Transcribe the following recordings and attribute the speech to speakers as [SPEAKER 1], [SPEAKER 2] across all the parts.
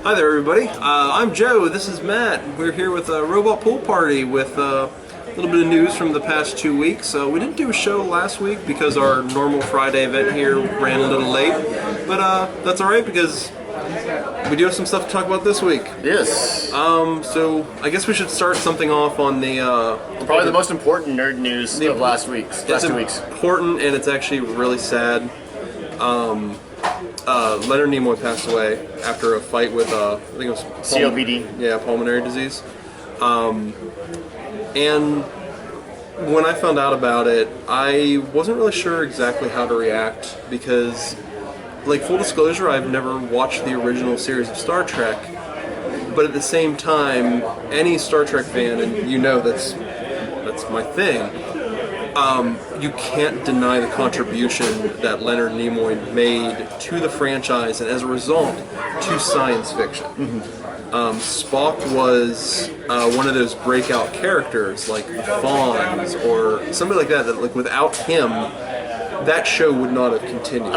[SPEAKER 1] Hi there, everybody. I'm Joe. This is Matt. We're here with a Robot Pool Party with a little bit of news from the past 2 weeks. We didn't do a show last week because our normal Friday event here ran a little late, but that's all right because we do have some stuff to talk about this week.
[SPEAKER 2] Yes.
[SPEAKER 1] So I guess we should start something off on the
[SPEAKER 2] probably the most important nerd news of last 2 weeks.
[SPEAKER 1] It's important and it's actually really sad. Leonard Nimoy passed away after a fight with, I think it was
[SPEAKER 2] COPD.
[SPEAKER 1] Yeah, pulmonary disease. And when I found out about it, I wasn't really sure exactly how to react because, like, full disclosure, I've never watched the original series of Star Trek. But at the same time, any Star Trek fan, and you know that's my thing, you can't deny the contribution that Leonard Nimoy made to the franchise and as a result to science fiction. Spock was one of those breakout characters like the Fonz or somebody like that like without him that show would not have continued.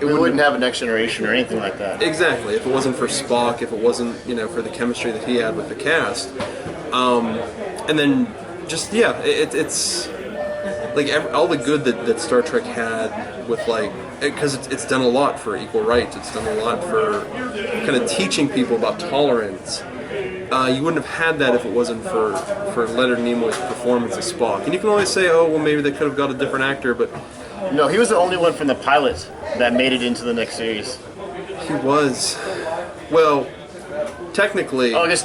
[SPEAKER 2] We wouldn't have a Next Generation or anything like that.
[SPEAKER 1] Exactly. If it wasn't for Spock, if it wasn't for the chemistry that he had with the cast, and then just it's like all the good that Star Trek had with because it's done a lot for equal rights. It's done a lot for kind of teaching people about tolerance. You wouldn't have had that if it wasn't for Leonard Nimoy's performance as Spock. And you can always say, oh well, maybe they could have got a different actor, but
[SPEAKER 2] no, he was the only one from the pilot that made it into the next series.
[SPEAKER 1] He was. Well, technically.
[SPEAKER 2] Oh, I guess.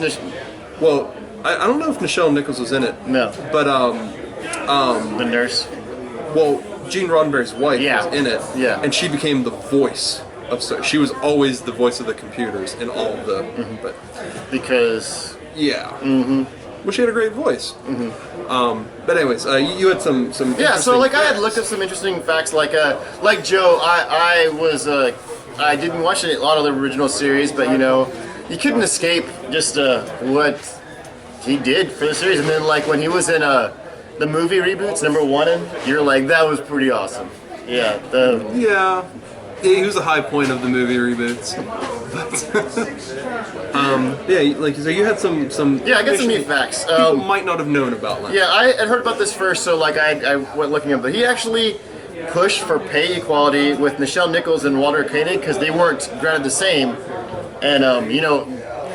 [SPEAKER 1] Well, I don't know if Nichelle Nichols was in it.
[SPEAKER 2] No.
[SPEAKER 1] But
[SPEAKER 2] the nurse.
[SPEAKER 1] Well, Gene Roddenberry's wife was in it.
[SPEAKER 2] Yeah.
[SPEAKER 1] And she became the voice of. She was always the voice of the computers in all of the. But
[SPEAKER 2] because.
[SPEAKER 1] Yeah. Well, she had a great voice. But anyways, you had some.
[SPEAKER 2] Yeah. So like, facts. I had looked up some interesting facts. Like Joe, I didn't watch a lot of the original series, but you couldn't escape just what he did for the series. And then like when he was in the movie reboots, number 1, you're like, that was pretty awesome. Yeah.
[SPEAKER 1] Yeah, he was the high point of the movie reboots. Yeah, like so you had some.
[SPEAKER 2] Yeah, I got some neat facts.
[SPEAKER 1] People might not have known about Leonard.
[SPEAKER 2] Yeah, I had heard about this first, so like I went looking up. But he actually pushed for pay equality with Nichelle Nichols and Walter Koenig because they weren't granted the same, and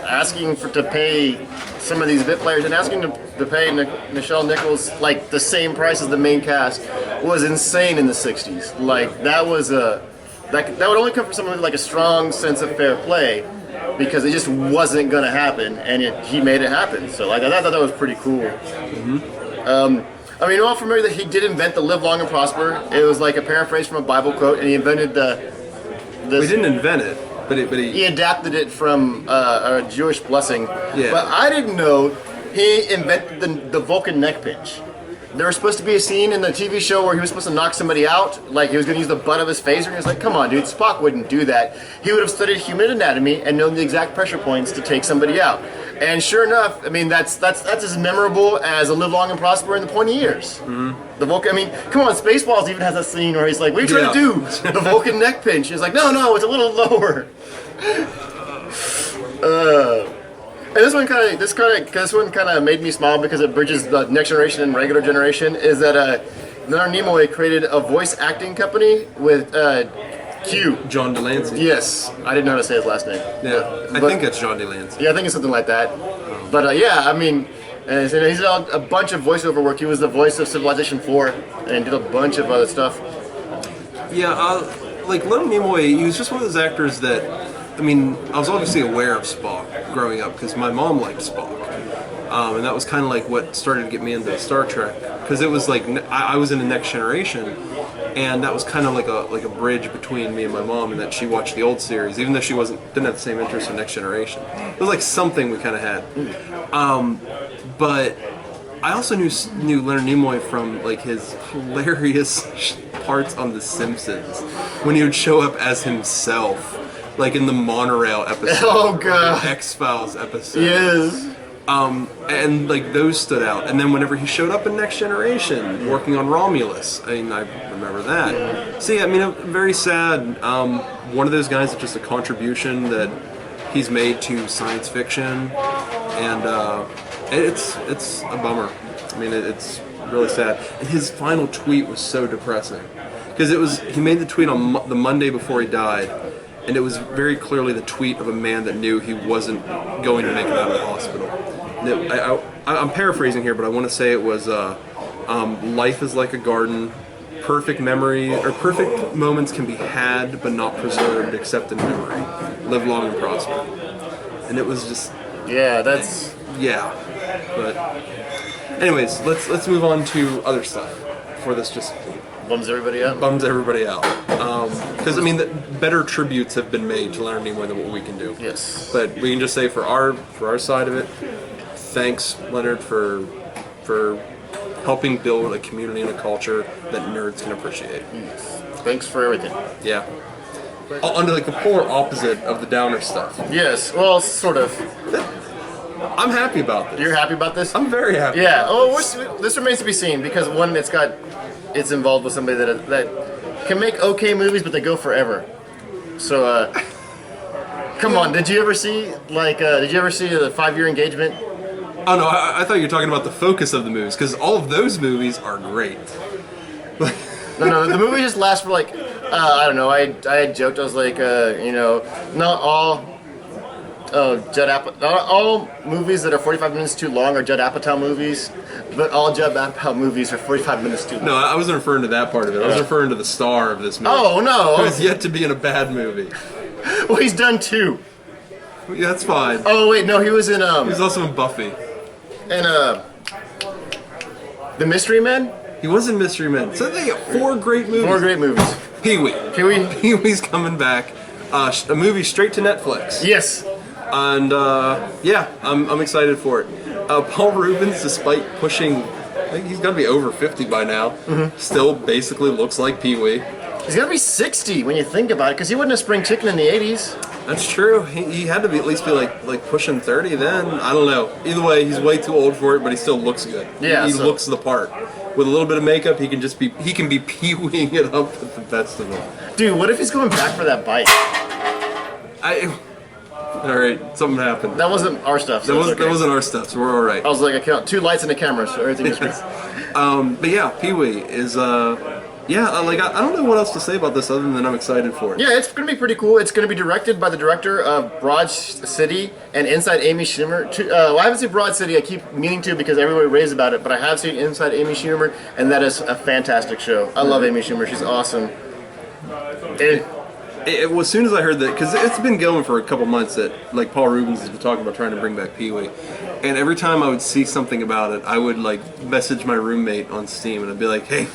[SPEAKER 2] asking to pay some of these bit players and asking to pay Nichelle Nichols like the same price as the main cast was insane in the '60s. Like that would only come from someone with like a strong sense of fair play, because it just wasn't going to happen, and he made it happen. So like I thought that was pretty cool. I mean, you're all familiar that he did invent the "Live Long and Prosper." It was like a paraphrase from a Bible quote, and he invented
[SPEAKER 1] He didn't invent it, but he
[SPEAKER 2] adapted it from a Jewish blessing.
[SPEAKER 1] Yeah.
[SPEAKER 2] But I didn't know he invented the Vulcan neck pinch. There was supposed to be a scene in the TV show where he was supposed to knock somebody out, like he was going to use the butt of his phaser, and he was like, come on, dude, Spock wouldn't do that. He would have studied human anatomy and known the exact pressure points to take somebody out. And sure enough, I mean, that's as memorable as a Live Long and Prosper in the pointy ears. The Vulcan, I mean, come on, Spaceballs even has that scene where he's like, what are you trying to do? The Vulcan neck pinch. He's like, no, it's a little lower. And this one kind of made me smile because it bridges the Next Generation and regular generation. Is that Leonard Nimoy created a voice acting company with Q.
[SPEAKER 1] John Delancey.
[SPEAKER 2] Yes, I didn't know how to say his last name.
[SPEAKER 1] Yeah, I think it's John Delancey.
[SPEAKER 2] Yeah, I think it's something like that. But yeah, I mean, he's done a bunch of voiceover work. He was the voice of Civilization 4 and did a bunch of other stuff.
[SPEAKER 1] Yeah, like Leonard Nimoy, he was just one of those actors that. I mean, I was obviously aware of Spock growing up because my mom liked Spock, and that was kind of like what started to get me into Star Trek. Because it was like I was in the Next Generation, and that was kind of like a bridge between me and my mom, in that she watched the old series, even though she didn't have the same interest in Next Generation. It was like something we kind of had. But I also knew Leonard Nimoy from like his hilarious parts on The Simpsons when he would show up as himself. Like in the monorail episode.
[SPEAKER 2] Oh god.
[SPEAKER 1] X-Files episode.
[SPEAKER 2] Yes.
[SPEAKER 1] And like those stood out. And then whenever he showed up in Next Generation, working on Romulus, I mean, I remember that. So yeah, I mean, very sad. One of those guys that just a contribution that he's made to science fiction, and it's a bummer. I mean, it's really sad. And his final tweet was so depressing because he made the tweet on the Monday before he died, and it was very clearly the tweet of a man that knew he wasn't going to make it out of the hospital. I'm paraphrasing here, but I want to say it was life is like a garden. Perfect memory or perfect moments can be had but not preserved except in memory. Live long and prosper. And it was just yeah. But anyways, let's move on to other stuff before this just
[SPEAKER 2] bums everybody out.
[SPEAKER 1] Because I mean, better tributes have been made to Leonard Nimoy than what we can do.
[SPEAKER 2] Yes.
[SPEAKER 1] But we can just say for our side of it, thanks Leonard for helping build a community and a culture that nerds can appreciate.
[SPEAKER 2] Yes. Thanks for everything.
[SPEAKER 1] Yeah. On like the polar opposite of the downer stuff.
[SPEAKER 2] Yes. Well, sort of.
[SPEAKER 1] I'm happy about this.
[SPEAKER 2] You're happy about this?
[SPEAKER 1] I'm very happy.
[SPEAKER 2] Yeah. Oh, this remains to be seen because one, it's involved with somebody that can make okay movies, but they go forever. So, come on. Did you ever see the 5-year engagement?
[SPEAKER 1] Oh no, I thought you were talking about the focus of the movies, because all of those movies are great.
[SPEAKER 2] No, the movie just lasts for like, I don't know, I had joked, I was like, not all not all movies that are 45 minutes too long are Judd Apatow movies, but all Judd Apatow movies are 45 minutes too long.
[SPEAKER 1] No, I wasn't referring to that part of it. I was referring to the star of this movie.
[SPEAKER 2] Oh, no!
[SPEAKER 1] Who has yet to be in a bad movie.
[SPEAKER 2] Well, he's done 2.
[SPEAKER 1] Yeah, that's fine.
[SPEAKER 2] Oh, wait, no, he was in,
[SPEAKER 1] He was also in Buffy.
[SPEAKER 2] And The Mystery Men?
[SPEAKER 1] He was in Mystery Men. So they got 4 great movies.
[SPEAKER 2] 4 great movies.
[SPEAKER 1] Pee-wee. Pee-wee's coming back. A movie straight to Netflix.
[SPEAKER 2] Yes.
[SPEAKER 1] And yeah, I'm excited for it. Paul Rubens, despite pushing, I think he's got to be over 50 by now, still basically looks like Pee-wee.
[SPEAKER 2] He's got to be 60 when you think about it, because he wasn't a spring chicken in the 80s.
[SPEAKER 1] That's true. He had to be at least be like pushing 30 then. I don't know. Either way, he's way too old for it, but he still looks good.
[SPEAKER 2] Yeah,
[SPEAKER 1] he looks the part. With a little bit of makeup, he can be Pee-weeing it up at the best of them.
[SPEAKER 2] Dude, what if he's going back for that bike?
[SPEAKER 1] All right, something happened.
[SPEAKER 2] That wasn't our stuff. So
[SPEAKER 1] that wasn't our stuff, so we're all right.
[SPEAKER 2] I was like, I count 2 lights and a camera, so everything is good.
[SPEAKER 1] But yeah, Pee-wee is I don't know what else to say about this other than I'm excited for it.
[SPEAKER 2] Yeah, it's going to be pretty cool. It's going to be directed by the director of Broad City and Inside Amy Schumer. I haven't seen Broad City. I keep meaning to because everybody raves about it, but I have seen Inside Amy Schumer, and that is a fantastic show. I love Amy Schumer. She's awesome.
[SPEAKER 1] As soon as I heard that, because it's been going for a couple months that like Paul Rubens has been talking about trying to bring back Pee-wee, and every time I would see something about it, I would like message my roommate on Steam, and I'd be like, hey,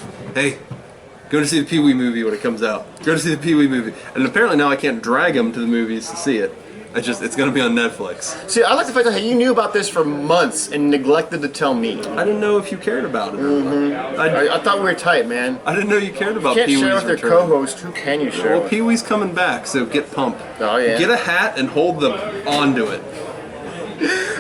[SPEAKER 1] go to see the Pee-wee movie when it comes out. Go to see the Pee-wee movie. And apparently now I can't drag him to the movies to see it. It's going to be on Netflix.
[SPEAKER 2] See, I like the fact that you knew about this for months and neglected to tell me.
[SPEAKER 1] I didn't know if you cared about it.
[SPEAKER 2] I thought we were tight, man.
[SPEAKER 1] I didn't know you cared about
[SPEAKER 2] Pee-wee's. You can't
[SPEAKER 1] Pee-wee's
[SPEAKER 2] share with your
[SPEAKER 1] return.
[SPEAKER 2] co-host. Who can you share with?
[SPEAKER 1] Pee-wee's coming back, so get pumped.
[SPEAKER 2] Oh, yeah.
[SPEAKER 1] Get a hat and hold them onto it.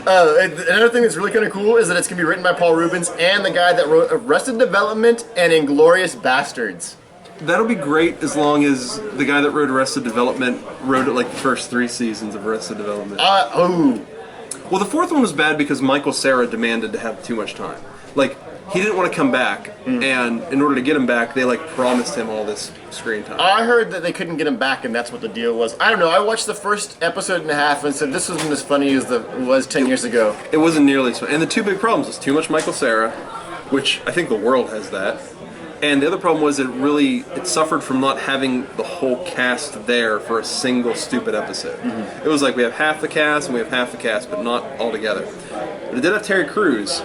[SPEAKER 2] Another thing that's really kind of cool is that it's going to be written by Paul Rubens and the guy that wrote Arrested Development and Inglourious Bastards.
[SPEAKER 1] That'll be great as long as the guy that wrote Arrested Development wrote it like the first 3 seasons of Arrested Development. Well, the 4th one was bad because Michael Cera demanded to have too much time. Like, he didn't want to come back, and in order to get him back, they like promised him all this screen time.
[SPEAKER 2] I heard that they couldn't get him back, and that's what the deal was. I don't know. I watched the first episode and a half and said this wasn't as funny as it was 10 years ago.
[SPEAKER 1] It wasn't nearly as funny. And the 2 big problems was too much Michael Cera, which I think the world has that. And the other problem was it suffered from not having the whole cast there for a single stupid episode. It was like we have half the cast and we have half the cast, but not all together. But it did have Terry Crews,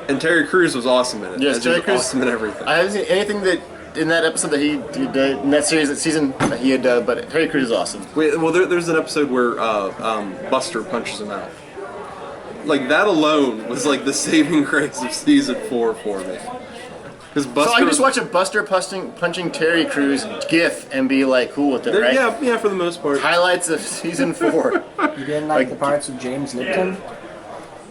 [SPEAKER 1] and Terry Crews was awesome in it.
[SPEAKER 2] Yes, Terry Crews.
[SPEAKER 1] Awesome in everything.
[SPEAKER 2] I haven't seen anything that in that episode that he did in that series, that season that he had, but Terry Crews is awesome.
[SPEAKER 1] There's an episode where Buster punches him out. Like that alone was like the saving grace of season 4 for me. So
[SPEAKER 2] I can just watch a Buster punching Terry Crews gif and be like cool with it, right?
[SPEAKER 1] Yeah, for the most part.
[SPEAKER 2] Highlights of season 4.
[SPEAKER 3] You didn't like the parts of James Lipton?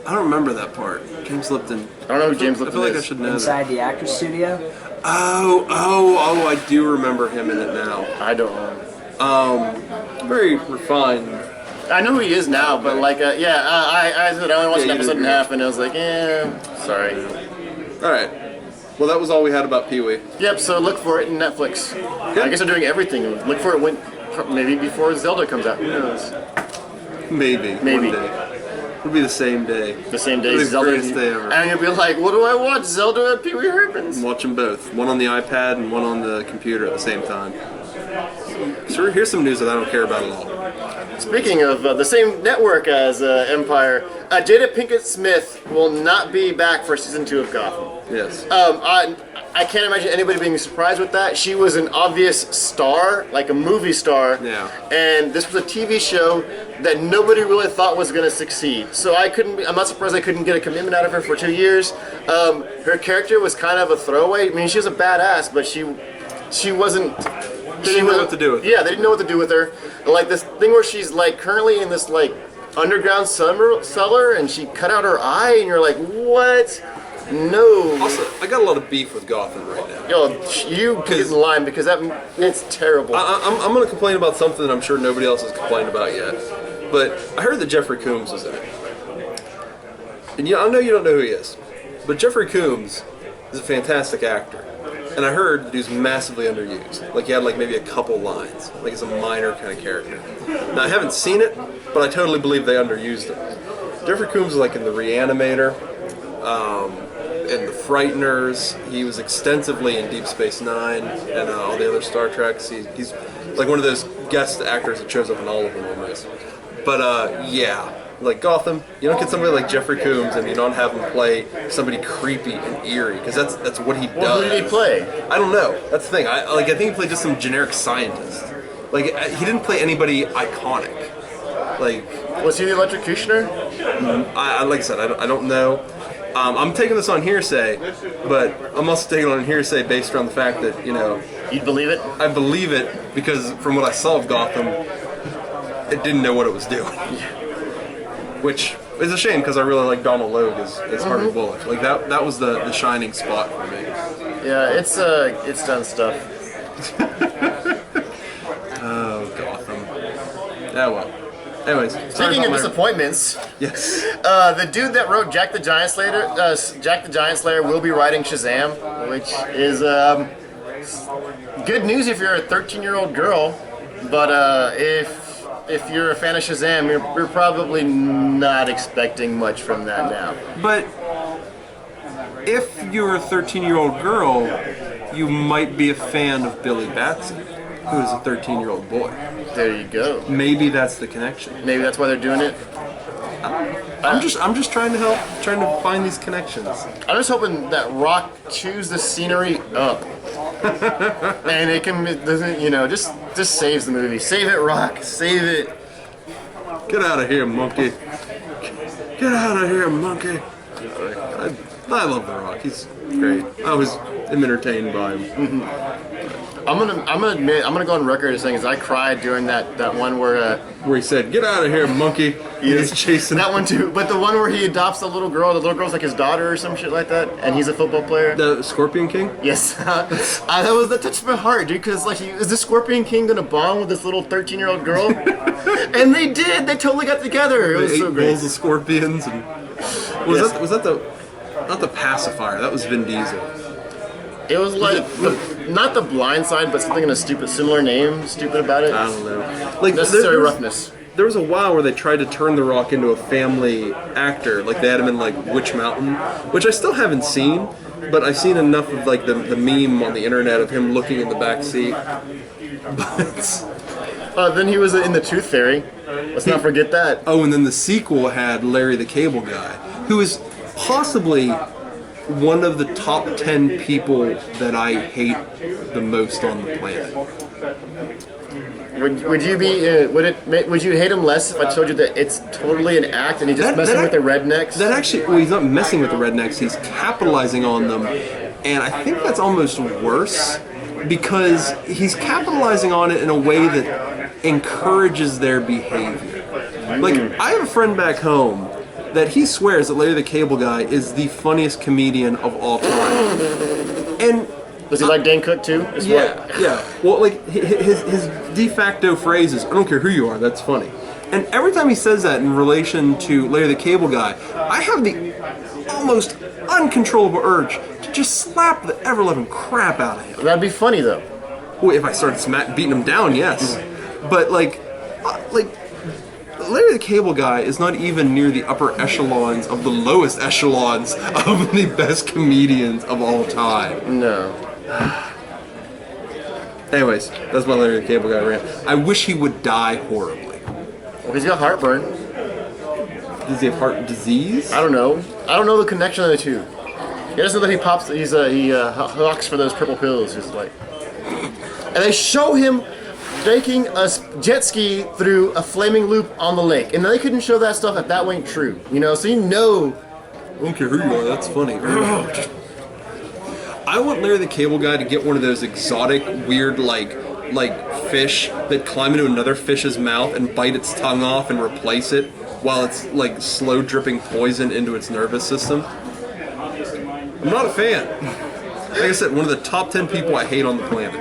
[SPEAKER 1] I don't remember that part. James Lipton.
[SPEAKER 2] I don't know who James Lipton is.
[SPEAKER 1] I feel like I should know
[SPEAKER 3] Inside
[SPEAKER 1] that.
[SPEAKER 3] the Actors Studio?
[SPEAKER 1] Oh, I do remember him in it now.
[SPEAKER 2] I don't know.
[SPEAKER 1] Very refined
[SPEAKER 2] I know who he is now, but like, I said I only watched
[SPEAKER 1] Yeah,
[SPEAKER 2] an
[SPEAKER 1] you
[SPEAKER 2] episode
[SPEAKER 1] did,
[SPEAKER 2] and a
[SPEAKER 1] yeah.
[SPEAKER 2] half, and I was like, sorry.
[SPEAKER 1] All right. Well, that was all we had about Pee-wee.
[SPEAKER 2] Yep. So look for it in Netflix. I guess they're doing everything. Look for it maybe before Zelda comes out. Who knows?
[SPEAKER 1] Maybe.
[SPEAKER 2] Maybe.
[SPEAKER 1] One day. It'll be the same day.
[SPEAKER 2] The same day
[SPEAKER 1] It'll be the
[SPEAKER 2] Zelda.
[SPEAKER 1] greatest day ever.
[SPEAKER 2] And you'll be like, what do I watch? Zelda and Pee Wee Herman's.
[SPEAKER 1] Watch them both. One on the iPad and one on the computer at the same time. So here's some news that I don't care about at all.
[SPEAKER 2] Speaking of the same network as Empire, Jada Pinkett Smith will not be back for season 2 of Gotham.
[SPEAKER 1] Yes.
[SPEAKER 2] I can't imagine anybody being surprised with that. She was an obvious star, like a movie star.
[SPEAKER 1] Yeah.
[SPEAKER 2] And this was a TV show that nobody really thought was going to succeed. So I'm not surprised I couldn't get a commitment out of her for 2 years. Her character was kind of a throwaway. I mean, she was a badass, but she wasn't.
[SPEAKER 1] They didn't know what to do with her.
[SPEAKER 2] Yeah, they didn't know what to do with her. Like this thing where she's like currently in this like underground cellar, and she cut out her eye, and you're like, what? No.
[SPEAKER 1] Also, I got a lot of beef with Gotham right now.
[SPEAKER 2] Yo, you get in line because it's terrible.
[SPEAKER 1] I'm going to complain about something that I'm sure nobody else has complained about yet. But I heard that Jeffrey Combs was in it. And yeah, I know you don't know who he is. But Jeffrey Combs is a fantastic actor. And I heard that he was massively underused. Like he had like maybe a couple lines. Like he's a minor kind of character. Now I haven't seen it, but I totally believe they underused him. Jeffrey Combs is like in The Reanimator, and The Frighteners. He was extensively in Deep Space Nine and all the other Star Treks. He's like one of those guest actors that shows up in all of them almost. But yeah, like Gotham, you don't get somebody like Jeffrey Combs and you don't have him play somebody creepy and eerie because that's what he does.
[SPEAKER 2] Well, who did he play?
[SPEAKER 1] I don't know. That's the thing. I think he played just some generic scientist. Like he didn't play anybody iconic. Like
[SPEAKER 2] Was he the electrocutioner?
[SPEAKER 1] like I said, I don't know. I'm taking this on hearsay, but I'm also taking it on hearsay based on the fact that
[SPEAKER 2] You'd believe it?
[SPEAKER 1] I believe it because from what I saw of Gotham, it didn't know what it was doing. Which is a shame because I really like Donald Logue as Harvey Bullock. Like that was the shining spot for me.
[SPEAKER 2] Yeah, it's done stuff.
[SPEAKER 1] Oh, Gotham. Yeah, well. Anyways, sorry
[SPEAKER 2] Speaking
[SPEAKER 1] about
[SPEAKER 2] of
[SPEAKER 1] my-
[SPEAKER 2] disappointments,
[SPEAKER 1] Yes.
[SPEAKER 2] the dude that wrote Jack the Giant Slayer will be writing Shazam, which is good news if you're a 13-year-old girl, but if you're a fan of Shazam, you're probably not expecting much from that now.
[SPEAKER 1] But if you're a 13-year-old girl, you might be a fan of Billy Batson, who is a 13-year-old boy.
[SPEAKER 2] There you go.
[SPEAKER 1] Maybe that's the connection.
[SPEAKER 2] Maybe that's why they're doing it.
[SPEAKER 1] I'm just trying to find these connections.
[SPEAKER 2] I'm just hoping that Rock chews the scenery up, and it doesn't just saves the movie. Save it, Rock. Save it.
[SPEAKER 1] Get out of here, monkey. Get out of here, monkey. I love The Rock. He's great. I was entertained by him.
[SPEAKER 2] I'm gonna go on record as saying is I cried during that one where
[SPEAKER 1] Where he said, "Get out of here, monkey." He's chasing
[SPEAKER 2] that one too, but the one where he adopts the little girl. The little girl's like his daughter or some shit like that, and he's a football player.
[SPEAKER 1] The Scorpion King.
[SPEAKER 2] Yes, that touched my heart, dude. Because like, is the Scorpion King gonna bond with this little 13-year-old girl? And they did. They totally got together. It was so great.
[SPEAKER 1] Bowls of scorpions and was that the not the pacifier? That was Vin Diesel.
[SPEAKER 2] It was like not the Blind Side, but something in a similar name. Stupid about it.
[SPEAKER 1] I don't know. Like
[SPEAKER 2] Necessary Roughness.
[SPEAKER 1] There was a while where they tried to turn The Rock into a family actor. Like they had him in like Witch Mountain, which I still haven't seen, but I've seen enough of like the meme on the internet of him looking in the back seat. But
[SPEAKER 2] Then he was in the Tooth Fairy. Let's not forget that.
[SPEAKER 1] oh, and then the sequel had Larry the Cable Guy, who is possibly one of the top 10 people that I hate the most on the planet.
[SPEAKER 2] Would you be? Would you hate him less if I told you that it's totally an act and he's just messing with the rednecks?
[SPEAKER 1] That actually, well, he's not messing with the rednecks. He's capitalizing on them, and I think that's almost worse because he's capitalizing on it in a way that encourages their behavior. Like I have a friend back home that he swears that Larry the Cable Guy is the funniest comedian of all time, and.
[SPEAKER 2] Does he like Dane Cook too?
[SPEAKER 1] Yeah. Well, like his de facto phrase is, "I don't care who you are, that's funny," And every time he says that in relation to Larry the Cable Guy, I have the almost uncontrollable urge to just slap the ever-loving crap out of him.
[SPEAKER 2] That'd be funny though.
[SPEAKER 1] Well, if I started beating him down, yes. But like Larry the Cable Guy is not even near the upper echelons of the lowest echelons of the best comedians of all time.
[SPEAKER 2] No.
[SPEAKER 1] Anyways, that's my Larry the Cable Guy rant. I wish he would die horribly.
[SPEAKER 2] Well, he's got heartburn.
[SPEAKER 1] Does he have heart disease?
[SPEAKER 2] I don't know. I don't know the connection of the two. He doesn't know that he pops. He hawks for those purple pills. He's like, and they show him taking a jet ski through a flaming loop on the lake, and they couldn't show that stuff if that wasn't true. You know, so you know.
[SPEAKER 1] I don't care who you are. That's funny. I want Larry the Cable Guy to get one of those exotic, weird, like fish that climb into another fish's mouth and bite its tongue off and replace it while it's like slow dripping poison into its nervous system. I'm not a fan. Like I said, one of the top 10 people I hate on the planet.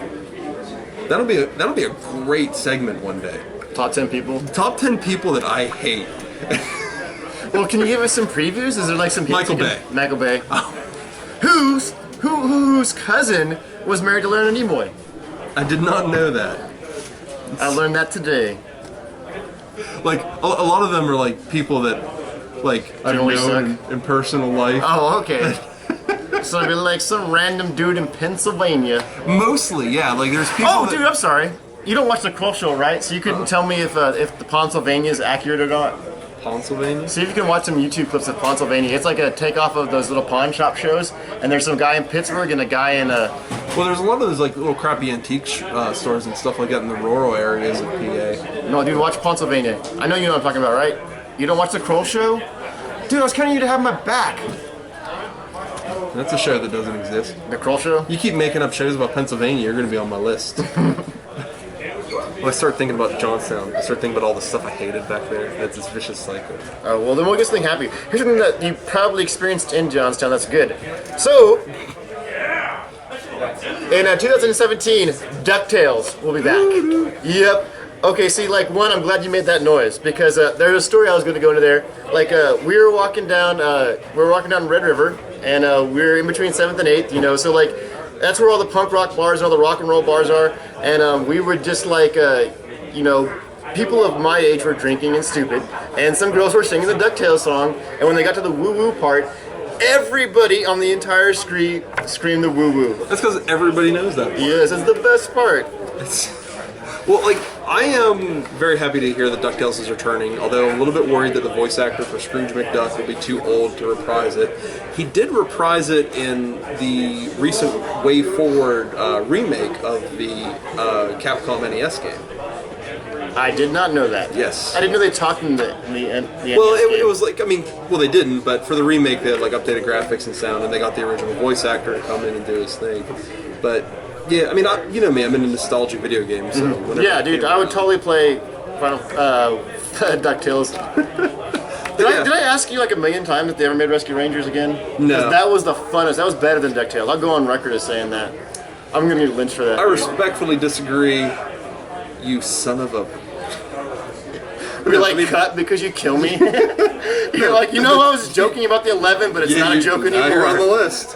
[SPEAKER 1] That'll be a great segment one day.
[SPEAKER 2] Top 10 people.
[SPEAKER 1] Top 10 people that I hate.
[SPEAKER 2] Well, can you give us some previews? Is there like some hints?
[SPEAKER 1] Michael Bay.
[SPEAKER 2] Michael Bay. Whose cousin was married to Leonard Nimoy?
[SPEAKER 1] I did not know that.
[SPEAKER 2] I learned that today.
[SPEAKER 1] Like a lot of them are like people that like I
[SPEAKER 2] Generally
[SPEAKER 1] know in personal life.
[SPEAKER 2] Oh, okay. So it'd be like some random dude in Pennsylvania.
[SPEAKER 1] Mostly, yeah. Like there's people.
[SPEAKER 2] Oh, dude, I'm sorry. You don't watch the Kroll Show, right? So you couldn't tell me if the Pennsylvania is accurate or not.
[SPEAKER 1] Pennsylvania?
[SPEAKER 2] See if you can watch some YouTube clips of Pennsylvania. It's like a takeoff of those little pawn shop shows, and there's some guy in Pittsburgh and a guy in
[SPEAKER 1] Well, there's a lot of those like little crappy antique stores and stuff like that in the rural areas of PA.
[SPEAKER 2] No, dude, watch Pennsylvania. I know you know what I'm talking about, right? You don't watch the Kroll Show? Dude, I was counting you to have my back.
[SPEAKER 1] That's a show that doesn't exist.
[SPEAKER 2] The Kroll Show?
[SPEAKER 1] You keep making up shows about Pennsylvania, you're going to be on my list. When I start thinking about Johnstown, I start thinking about all the stuff I hated back there. That's this vicious cycle.
[SPEAKER 2] Oh, well, then we'll get something happy. Here's something that you probably experienced in Johnstown that's good. So, in 2017, Ducktales will be back. Yep. Okay, see, like, one, I'm glad you made that noise, because there's a story I was going to go into there. Like, we were walking down Red River, and we were in between 7th and 8th, you know, so, like, that's where all the punk rock bars and all the rock and roll bars are, and we were just like, you know, people of my age were drinking and stupid, and some girls were singing the Ducktales song, and when they got to the woo-woo part, everybody on the entire street screamed the woo-woo.
[SPEAKER 1] That's because everybody knows that.
[SPEAKER 2] Yes, it's the best part.
[SPEAKER 1] Well, like, I am very happy to hear that DuckTales is returning, although I'm a little bit worried that the voice actor for Scrooge McDuck will be too old to reprise it. He did reprise it in the recent Way Forward remake of the Capcom NES game.
[SPEAKER 2] I did not know that.
[SPEAKER 1] Yes.
[SPEAKER 2] I didn't know they talked in the
[SPEAKER 1] Well, it was like, I mean, well, they didn't, but for the remake, they had like updated graphics and sound, and they got the original voice actor to come in and do his thing. But yeah, I mean, you know me, I'm into nostalgic video games. So
[SPEAKER 2] yeah, dude, I would totally play DuckTales. Did I ask you like a million times if they ever made Rescue Rangers again?
[SPEAKER 1] No.
[SPEAKER 2] 'Cause that was the funnest. That was better than DuckTales. I'll go on record as saying that. I'm gonna get lynched for that.
[SPEAKER 1] I respectfully disagree, you son of a...
[SPEAKER 2] You're like, cut because you kill me? You're like, you know, I was joking about the 11, but it's not a joke anymore.
[SPEAKER 1] You're on the list.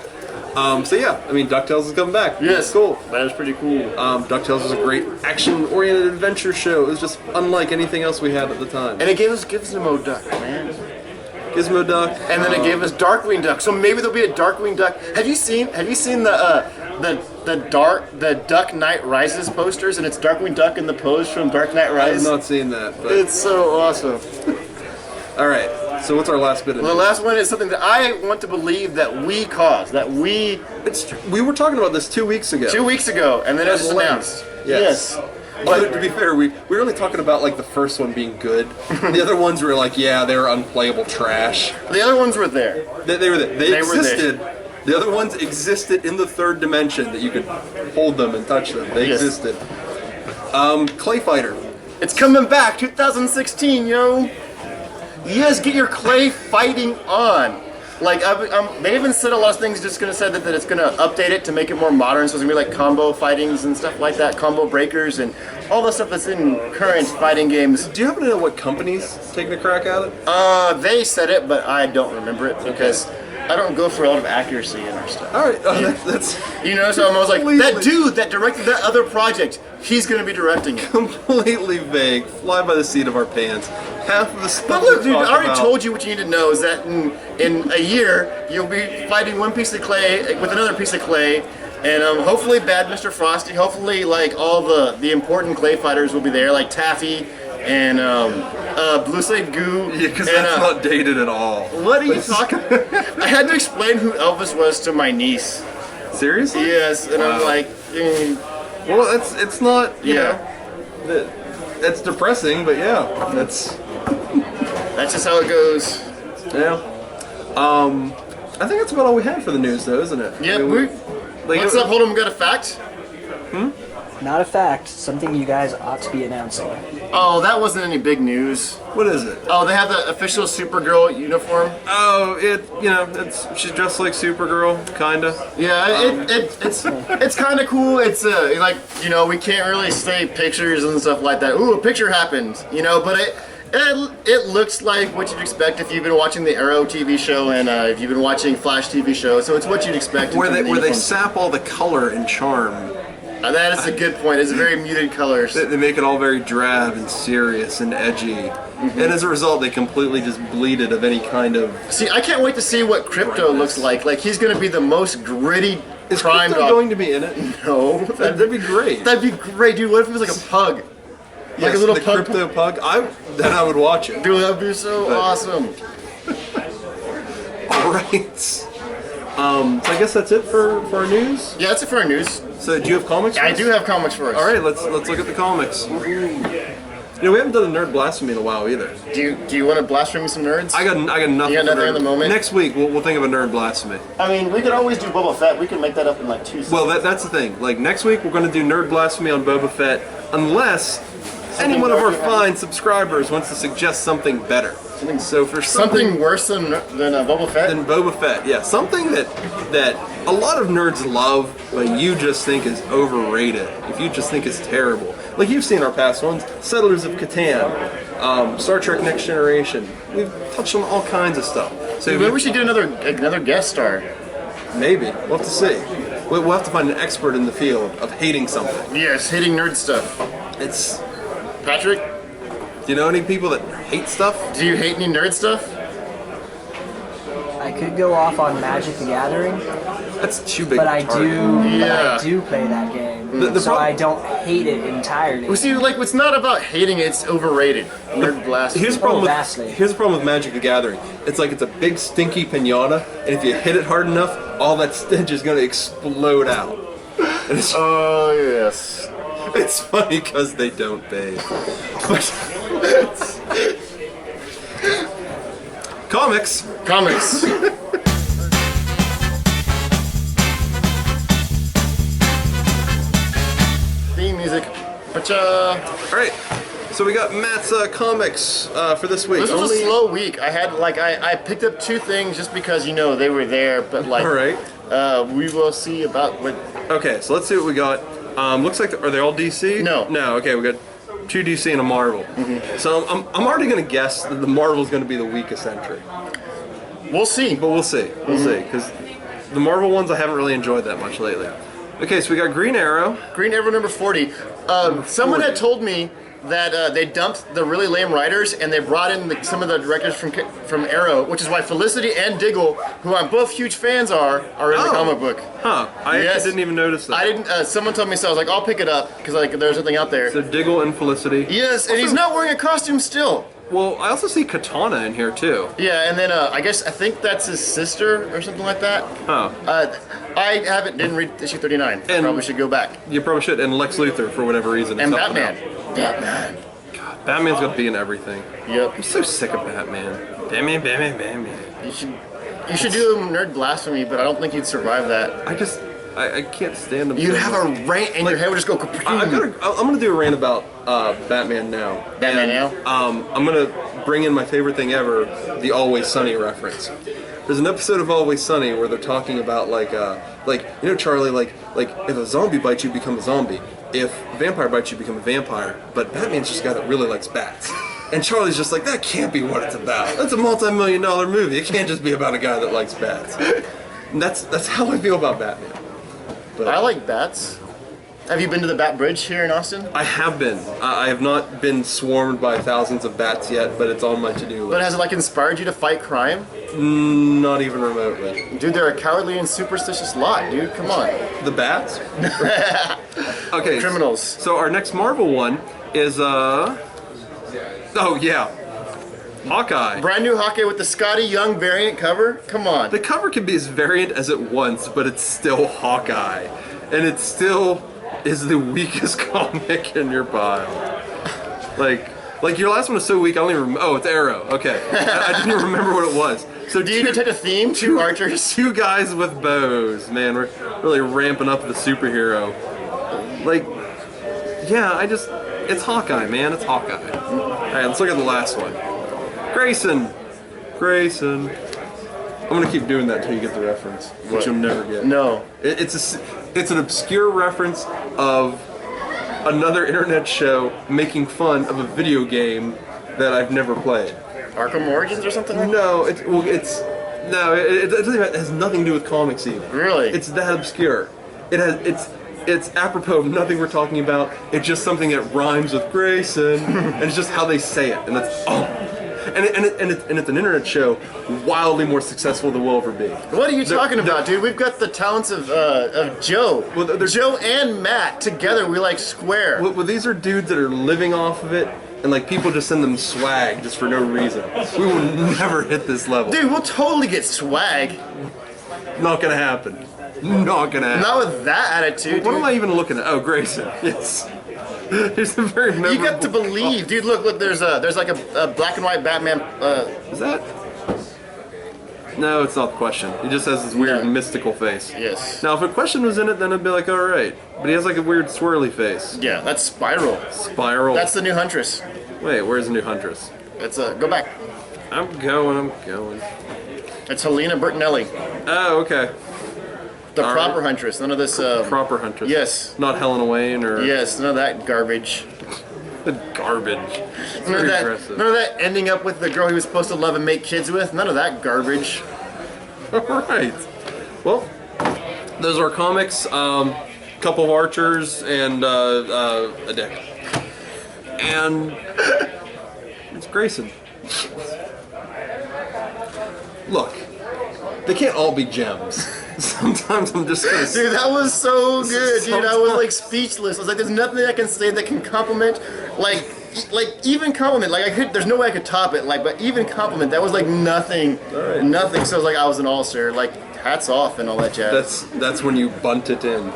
[SPEAKER 1] So yeah, I mean, DuckTales is coming back.
[SPEAKER 2] Yes,
[SPEAKER 1] it's cool.
[SPEAKER 2] That is pretty cool.
[SPEAKER 1] DuckTales was a great action-oriented adventure show. It was just unlike anything else we had at the time.
[SPEAKER 2] And it gave us Gizmo Duck, man.
[SPEAKER 1] Gizmo Duck.
[SPEAKER 2] And then it gave us Darkwing Duck. So maybe there'll be a Darkwing Duck. Have you seen the Duck Knight Rises posters? And it's Darkwing Duck in the pose from Dark Knight
[SPEAKER 1] I
[SPEAKER 2] Rises.
[SPEAKER 1] have not seen that. But...
[SPEAKER 2] It's so awesome.
[SPEAKER 1] All right. So what's our last bit of
[SPEAKER 2] The last one is something that I want to believe that we caused. We
[SPEAKER 1] were talking about this 2 weeks ago.
[SPEAKER 2] 2 weeks ago, and then it was
[SPEAKER 1] At length.
[SPEAKER 2] announced.
[SPEAKER 1] Yes. But to be fair, we were only talking about like the first one being good. The other ones were like, yeah, they were unplayable trash.
[SPEAKER 2] The other ones were there.
[SPEAKER 1] They were there. They existed.
[SPEAKER 2] Were there.
[SPEAKER 1] The other ones existed in the third dimension that you could hold them and touch them. They existed. Clay Fighter.
[SPEAKER 2] It's coming back, 2016, yo. Yes, get your clay fighting on. Like, they even said a lot of things. Just gonna say that it's gonna update it to make it more modern. So it's gonna be like combo fightings and stuff like that, combo breakers, and all the stuff that's in current fighting games.
[SPEAKER 1] Do you happen to know what company's taking a crack at it?
[SPEAKER 2] They said it, but I don't remember it because I don't go for a lot of accuracy in our stuff.
[SPEAKER 1] All right, that's
[SPEAKER 2] You know, so I was like,
[SPEAKER 1] Completely.
[SPEAKER 2] that dude that directed that other project, he's gonna be directing it.
[SPEAKER 1] completely vague. Fly by the seat of our pants. Half of the stuff.
[SPEAKER 2] But look,
[SPEAKER 1] we
[SPEAKER 2] dude,
[SPEAKER 1] talk
[SPEAKER 2] I already
[SPEAKER 1] about-
[SPEAKER 2] told you what you need to know is that in a year, you'll be fighting one piece of clay with another piece of clay, and hopefully Bad Mr. Frosty, hopefully like all the important clay fighters will be there, like Taffy and Blue Slave Goo.
[SPEAKER 1] Yeah, because
[SPEAKER 2] and,
[SPEAKER 1] that's not dated at all.
[SPEAKER 2] What are you talking? I had to explain who Elvis was to my niece.
[SPEAKER 1] Seriously?
[SPEAKER 2] Yes, and I'm
[SPEAKER 1] Wow.
[SPEAKER 2] like,
[SPEAKER 1] Well, it's not. You
[SPEAKER 2] Yeah.
[SPEAKER 1] know, it's depressing, but yeah, that's
[SPEAKER 2] that's just how it goes.
[SPEAKER 1] yeah. I think that's about all we had for the news, though, isn't it?
[SPEAKER 2] Yeah,
[SPEAKER 1] I mean, like,
[SPEAKER 2] what's up, Hold'em? Got a fact?
[SPEAKER 3] Not a fact. Something you guys ought to be announcing.
[SPEAKER 2] Oh, that wasn't any big news.
[SPEAKER 1] What is it?
[SPEAKER 2] Oh, they have the official Supergirl uniform.
[SPEAKER 1] Oh, she's dressed like Supergirl, kinda.
[SPEAKER 2] Yeah, it's kind of cool. It's like, you know, we can't really say pictures and stuff like that. Ooh, a picture happened, you know, but it looks like what you'd expect if you've been watching the Arrow TV show and if you've been watching Flash TV show. So it's what you'd expect.
[SPEAKER 1] Where
[SPEAKER 2] in
[SPEAKER 1] they
[SPEAKER 2] terms of
[SPEAKER 1] where they
[SPEAKER 2] uniforms.
[SPEAKER 1] sap all the color and charm.
[SPEAKER 2] That is a good point. It's very muted colors.
[SPEAKER 1] They make it all very drab and serious and edgy, and as a result, they completely just bleed it of any kind of.
[SPEAKER 2] See, I can't wait to see what Crypto looks like. Like he's gonna be the most gritty
[SPEAKER 1] Is
[SPEAKER 2] crime
[SPEAKER 1] Crypto
[SPEAKER 2] dog.
[SPEAKER 1] going to be in it?
[SPEAKER 2] No,
[SPEAKER 1] That'd be great.
[SPEAKER 2] that'd be great, dude. What if he was like a pug?
[SPEAKER 1] Yes,
[SPEAKER 2] like a little
[SPEAKER 1] the
[SPEAKER 2] pug.
[SPEAKER 1] Crypto pug. Then I would watch it.
[SPEAKER 2] Dude, that'd be so
[SPEAKER 1] But-
[SPEAKER 2] awesome.
[SPEAKER 1] All right. So I guess that's it for our news.
[SPEAKER 2] Yeah, that's it for our news.
[SPEAKER 1] So do you have comics? for
[SPEAKER 2] I
[SPEAKER 1] us?
[SPEAKER 2] do have comics for us.
[SPEAKER 1] All right, let's look at the comics. You know, we haven't done a nerd blasphemy in a while either.
[SPEAKER 2] Do you want to blaspheme some nerds?
[SPEAKER 1] I got nothing.
[SPEAKER 2] You got
[SPEAKER 1] for
[SPEAKER 2] nothing
[SPEAKER 1] nerd.
[SPEAKER 2] at the moment?
[SPEAKER 1] Next week we'll think of a nerd blasphemy.
[SPEAKER 2] I mean, we could always do Boba Fett. We can make that up in like 2 seconds.
[SPEAKER 1] Well, that's the thing. Like next week we're going to do nerd blasphemy on Boba Fett, unless any one of our
[SPEAKER 2] darker
[SPEAKER 1] fine subscribers wants to suggest something better. So for
[SPEAKER 2] something worse than Boba Fett.
[SPEAKER 1] than Boba Fett, yeah, something that a lot of nerds love, but you just think is overrated. If you just think is terrible, like you've seen our past ones, Settlers of Catan, Star Trek: Next Generation. We've touched on all kinds of stuff. So
[SPEAKER 2] Maybe we should get another guest star.
[SPEAKER 1] maybe we'll have to see. We'll have to find an expert in the field of hating something.
[SPEAKER 2] Yes, hating nerd stuff.
[SPEAKER 1] It's.
[SPEAKER 2] Patrick,
[SPEAKER 1] Do you know any people that hate stuff?
[SPEAKER 2] do you hate any nerd stuff?
[SPEAKER 3] I could go off on Magic the Gathering,
[SPEAKER 1] That's too big.
[SPEAKER 3] but
[SPEAKER 1] a
[SPEAKER 3] I
[SPEAKER 1] target.
[SPEAKER 2] Yeah.
[SPEAKER 3] do play that game,
[SPEAKER 1] The
[SPEAKER 3] so
[SPEAKER 1] prob-
[SPEAKER 3] I don't hate it entirely.
[SPEAKER 2] Well, see, like, it's not about hating it, it's overrated. Nerd blast.
[SPEAKER 1] Here's the problem.
[SPEAKER 3] vastly.
[SPEAKER 1] Here's the problem with Magic the Gathering. It's like it's a big stinky pinata, and if you hit it hard enough, all that stench is going to explode out. And
[SPEAKER 2] Oh, yes.
[SPEAKER 1] it's funny because they don't bathe. Comics.
[SPEAKER 2] Comics. Theme music. Pacha.
[SPEAKER 1] All right. So we got Matt's comics for this week.
[SPEAKER 2] This was a slow week. I had, like, I picked up 2 things just because, you know, they were there, but, like,
[SPEAKER 1] All right.
[SPEAKER 2] we will see about what.
[SPEAKER 1] Okay, so let's see what we got. Looks like are they all DC?
[SPEAKER 2] No.
[SPEAKER 1] No. Okay, we got 2 DC and a Marvel. So I'm already gonna guess that the Marvel's gonna be the weakest entry,
[SPEAKER 2] We'll see.
[SPEAKER 1] but we'll see. We'll see because the Marvel ones I haven't really enjoyed that much lately. Okay, so we got Green Arrow.
[SPEAKER 2] Green Arrow number 40. Someone had told me that they dumped the really lame writers and they brought in some of the directors from Arrow, which is why Felicity and Diggle, who I'm both huge fans are in the
[SPEAKER 1] Oh.
[SPEAKER 2] comic book.
[SPEAKER 1] Huh? I
[SPEAKER 2] Yes.
[SPEAKER 1] actually didn't even notice that.
[SPEAKER 2] I didn't. Someone told me so. I was like, I'll pick it up because like there's something out there.
[SPEAKER 1] So Diggle and Felicity.
[SPEAKER 2] Yes, and he's not wearing a costume still.
[SPEAKER 1] Well, I also see Katana in here too.
[SPEAKER 2] Yeah, and then I think that's his sister or something like that.
[SPEAKER 1] Huh?
[SPEAKER 2] I didn't read issue 39.
[SPEAKER 1] And-
[SPEAKER 2] Probably should go back.
[SPEAKER 1] You probably should. And Lex Luthor for whatever reason. is
[SPEAKER 2] And
[SPEAKER 1] helping
[SPEAKER 2] Batman.
[SPEAKER 1] out.
[SPEAKER 2] Batman.
[SPEAKER 1] Batman's gonna be in everything.
[SPEAKER 2] Yep.
[SPEAKER 1] I'm so sick of Batman. Batman.
[SPEAKER 2] You should do a nerd blasphemy, but I don't think you'd survive that.
[SPEAKER 1] I can't stand him.
[SPEAKER 2] You'd
[SPEAKER 1] so
[SPEAKER 2] have
[SPEAKER 1] much.
[SPEAKER 2] a rant and your head would just go
[SPEAKER 1] I'm
[SPEAKER 2] kaput.
[SPEAKER 1] gonna do a rant about Batman now.
[SPEAKER 2] Batman
[SPEAKER 1] And, I'm gonna bring in my favorite thing ever, the Always Sunny reference. There's an episode of Always Sunny where they're talking about Charlie, if a zombie bites you, become a zombie. If a vampire bites you, become a vampire. But Batman's just a guy that really likes bats. And Charlie's just like, that can't be what it's about. That's a multi-million-dollar movie. It can't just be about a guy that likes bats. And that's how I feel about Batman. But
[SPEAKER 2] I like bats. Have you been to the Bat Bridge here in Austin?
[SPEAKER 1] I have been. I have not been swarmed by thousands of bats yet, but it's on my to-do list.
[SPEAKER 2] But has it inspired you to fight crime?
[SPEAKER 1] Not even remotely.
[SPEAKER 2] Dude, they're a cowardly and superstitious lot, dude. Come on.
[SPEAKER 1] The bats? Okay.
[SPEAKER 2] Criminals.
[SPEAKER 1] So our next Marvel one is oh yeah, Hawkeye.
[SPEAKER 2] Brand new Hawkeye with the Scotty Young variant cover? Come on.
[SPEAKER 1] The cover can be as variant as it wants, but it's still Hawkeye. And it still is the weakest comic in your pile. Like your last one was so weak, I don't even remember. Oh, it's Arrow. Okay. I didn't even remember what it was. So
[SPEAKER 2] do you detect a theme? Two archers?
[SPEAKER 1] Two guys with bows. Man, we're really ramping up the superhero. It's Hawkeye, man. It's Hawkeye. Alright, let's look at the last one. Grayson. I'm gonna keep doing that until you get the reference, which you'll never get.
[SPEAKER 2] No.
[SPEAKER 1] It's an obscure reference of another internet show making fun of a video game that I've never played.
[SPEAKER 2] Arkham Origins or something?
[SPEAKER 1] No, it has nothing to do with comics even.
[SPEAKER 2] Really?
[SPEAKER 1] It's that obscure. It's apropos of nothing we're talking about. It's just something that rhymes with Grayson, and it's just how they say it, and that's and it's an internet show wildly more successful than we'll ever be.
[SPEAKER 2] What are you talking about, dude? We've got the talents of Joe.
[SPEAKER 1] Well,
[SPEAKER 2] Joe and Matt together. We square.
[SPEAKER 1] Well, these are dudes that are living off of it, and people just send them swag just for no reason. We will never hit this level.
[SPEAKER 2] Dude, we'll totally get swag.
[SPEAKER 1] Not gonna happen. Not gonna happen.
[SPEAKER 2] Not with that attitude.
[SPEAKER 1] What am I even looking at? Oh, Grayson. Yes. There's a very memorable.
[SPEAKER 2] You got to believe, dude. Look. There's a black and white Batman.
[SPEAKER 1] Is that? No, it's not the question. He just has this weird mystical face.
[SPEAKER 2] Yes.
[SPEAKER 1] Now, if a question was in it, then I'd be like, all right. But he has a weird swirly face.
[SPEAKER 2] Yeah, that's Spiral.
[SPEAKER 1] Spiral.
[SPEAKER 2] That's the new Huntress.
[SPEAKER 1] Wait, where's the new Huntress?
[SPEAKER 2] It's go back.
[SPEAKER 1] I'm going.
[SPEAKER 2] It's Helena Bertinelli.
[SPEAKER 1] Oh, okay.
[SPEAKER 2] The proper Huntress. None of this.
[SPEAKER 1] Proper Huntress.
[SPEAKER 2] Yes.
[SPEAKER 1] Not Helena Wayne or.
[SPEAKER 2] Yes. None of that garbage.
[SPEAKER 1] The garbage. It's
[SPEAKER 2] None of
[SPEAKER 1] very
[SPEAKER 2] that.
[SPEAKER 1] aggressive.
[SPEAKER 2] None of that ending up with the girl he was supposed to love and make kids with. None of that garbage.
[SPEAKER 1] All right. Well, those are comics. Couple of archers and a dick. And it's Grayson. Look, they can't all be gems. Sometimes I'm just gonna.
[SPEAKER 2] Dude, that was so good, dude. I was speechless. I was like, there's nothing I can say that can compliment, even compliment. There's no way I could top it. But even compliment, that was nothing, nothing. So I was an all-star. Hats off and all that jazz.
[SPEAKER 1] That's when you bunt it in.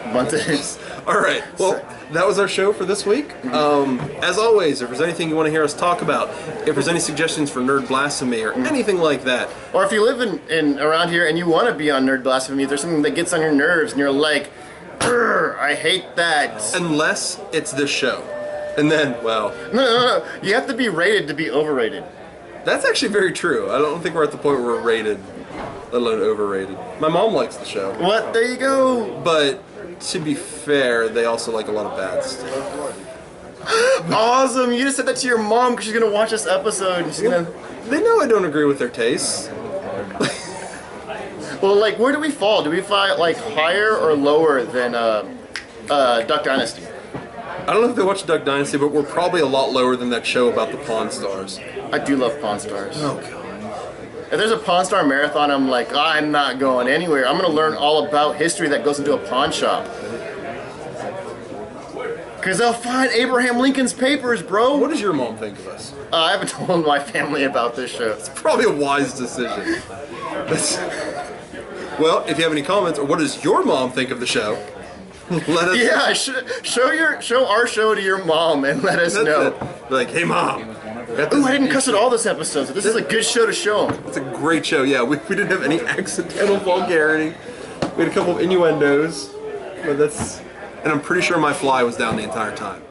[SPEAKER 1] All right. Well, that was our show for this week. As always, if there's anything you want to hear us talk about, if there's any suggestions for Nerd Blasphemy or anything like that,
[SPEAKER 2] or if you live in around here and you want to be on Nerd Blasphemy, if there's something that gets on your nerves and you're like, I hate that.
[SPEAKER 1] Unless it's this show, and then
[SPEAKER 2] No. You have to be rated to be overrated.
[SPEAKER 1] That's actually very true. I don't think we're at the point where we're rated, let alone overrated. My mom likes the show.
[SPEAKER 2] What? There you go.
[SPEAKER 1] But to be fair, they also like a lot of bad stuff.
[SPEAKER 2] Awesome! You just said that to your mom because she's gonna watch this episode. And she's gonna.
[SPEAKER 1] They know I don't agree with their tastes.
[SPEAKER 2] Well, where do we fall? Do we fall higher or lower than Duck Dynasty?
[SPEAKER 1] I don't know if they watch Duck Dynasty, but we're probably a lot lower than that show about the Pawn Stars.
[SPEAKER 2] I do love Pawn Stars.
[SPEAKER 1] Oh god.
[SPEAKER 2] If there's a Pawn Star marathon, I'm not going anywhere. I'm gonna learn all about history that goes into a pawn shop. Because they'll find Abraham Lincoln's papers, bro.
[SPEAKER 1] What does your mom think of us?
[SPEAKER 2] I haven't told my family about this show.
[SPEAKER 1] It's probably a wise decision. Well, if you have any comments, or what does your mom think of the show, let us.
[SPEAKER 2] Yeah, show our show to your mom and let us know.
[SPEAKER 1] Hey mom.
[SPEAKER 2] Ooh, I didn't cuss at all this episode, so this is a good show to show them.
[SPEAKER 1] It's a great show, yeah. We didn't have any accidental vulgarity. We had a couple of innuendos, but and I'm pretty sure my fly was down the entire time.